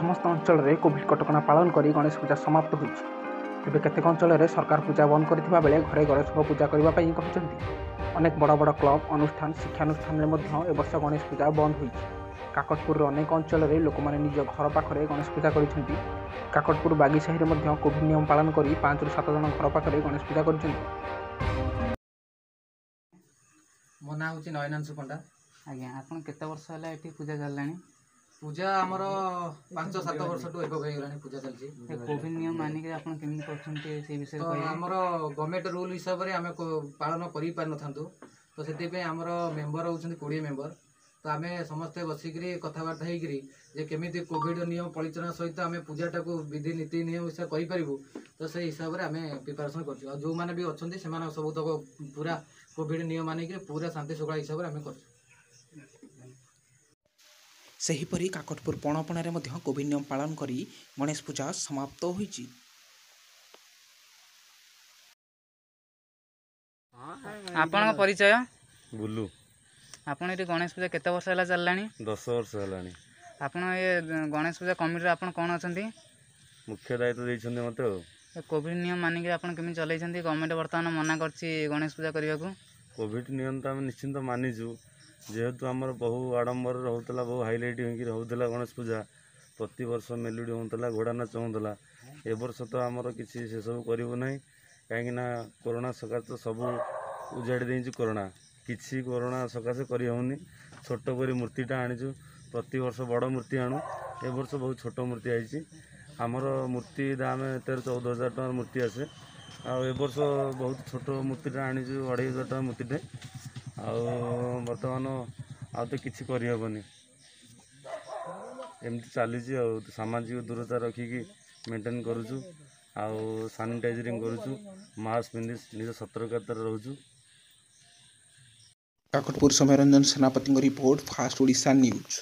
समस्त अंचल में कोविड कटकणा पालन कर गणेश पूजा समाप्त होती। तेज केतेक अंचल में सरकार पूजा बंद करथिबा बेले घरे गणेश पूजा करने अनेक बड़ बड़ क्लब अनुष्ठान शिक्षानुष्ठान में ए वर्ष गणेश पूजा बंद होती। काकटपुर अनेक अंचल में लोक मैंने निज घर पाखे गणेश पूजा कर काकटपुर बागीसाही में कोविड नियम पालन कर 5 ରୁ 7 जन घर पाखे गणेश पूजा कर। मो ना हूँ नयनांशु पंडा। आज्ञा आपन केते वर्ष है ये पूजा चलानी? पूजा आमर 5-7 वर्ष टू एक होगा पूजा चलती। कोविड नियम मानिक आपन केमि करछन्ते से विषय तो आमर गवर्नमेंट रूल हिसाब से आम पालन करि पार नथांतु। तो से आमर मेंबर होउछन्ति 20 मेंबर। तो आम समस्ते बसिकी कथबार्ता होकर केमी कोविड नियम परिचालन सहित आम पूजाटा को विधि नीति नियम हिसाब करूँ। तो से हिसाब से आम प्रिपेरेसन कर जो मैंने भी अच्छा से सब तक पूरा कोविड नियम मानिक पूरा शांति शृंखला हिसाब से आम कर। सेहीपरि काकटपुर पणपणारे कोविड नियम पालन करी गणेश पूजा समाप्त होईची। आपन परिचय? बुलू। आपन ये गणेश पूजा केते वर्ष है चलानी? 10 वर्ष है। आपन ये गणेश पूजा कमिटी आपन कौन अछंती? मुख्य दायित्व देइछन्ते मते। कोविड नियम मानिक आपन केमि चलैछन्ती? गवर्नमेंट वर्तमान मना करछि गणेश पूजा करबा को। कोविड नियम तो आम निश्चिंत मानिचु जेहेतु आमर बहु आडंबर होता बहु हाइलाइट होता गणेश पूजा प्रति वर्ष मेलोडी होता घोड़ा नाच होता। ए वर्ष तो आमर किसी से सब करूँ ना कहीं कोरोना सकाश तो सब उजाड़ी देची कोरोना किसी कोरोना सकाशे करनी छोट कर मूर्तिटा आनीचु प्रति वर्ष बड़ मूर्ति आणु ए वर्ष बहुत छोट मूर्ति आई आमर मूर्ति दाम 13-14 हज़ार मूर्ति आसे ए वर्ष बहुत छोट मूर्तिटा आनीचु 2,500 टका मूर्तिटे बर्तमान आ तो किसी करहबनी एमती चली सामाजिक दूरता रखिकी मेंटेन करुचु सानिटाइजरिंग करुचु मास्क पिंधि निज सतर्कता रोचु। काकटपुर सौम्यरंजन सेनापति रिपोर्ट फास्ट ओडिशा न्यूज।